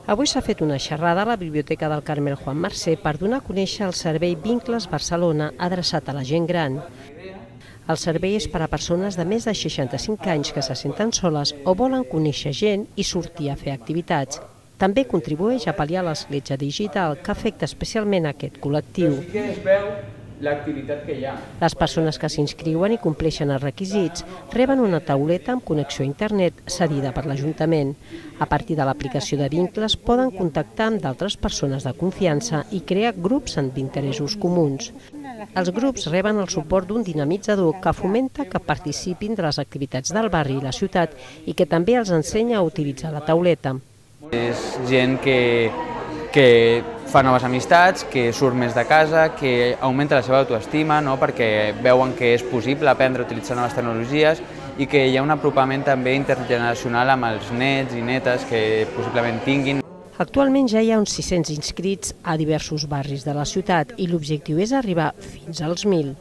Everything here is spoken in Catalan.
Avui s'ha fet una xerrada a la Biblioteca del Carmel Juan Mercè per donar a conèixer el servei Vincles Barcelona adreçat a la gent gran. El servei és per a persones de més de 65 anys que se senten soles o volen conèixer gent i sortir a fer activitats. També contribueix a pal·liar l'escletxa digital que afecta especialment aquest col·lectiu. L'activitat que hi ha. Les persones que s'inscriuen i compleixen els requisits reben una tauleta amb connexió a internet cedida per l'Ajuntament. A partir de l'aplicació de Vincles poden contactar amb d'altres persones de confiança i crear grups amb interessos comuns. Els grups reben el suport d'un dinamitzador que fomenta que participin de les activitats del barri i la ciutat i que també els ensenya a utilitzar la tauleta. És gent que fa noves amistats, que surt més de casa, que augmenta la seva autoestima, no? Perquè veuen que és possible aprendre a utilitzar noves tecnologies i que hi ha un apropament també intergeneracional amb els nets i netes que possiblement tinguin. Actualment ja hi ha uns 600 inscrits a diversos barris de la ciutat i l'objectiu és arribar fins als 1.000.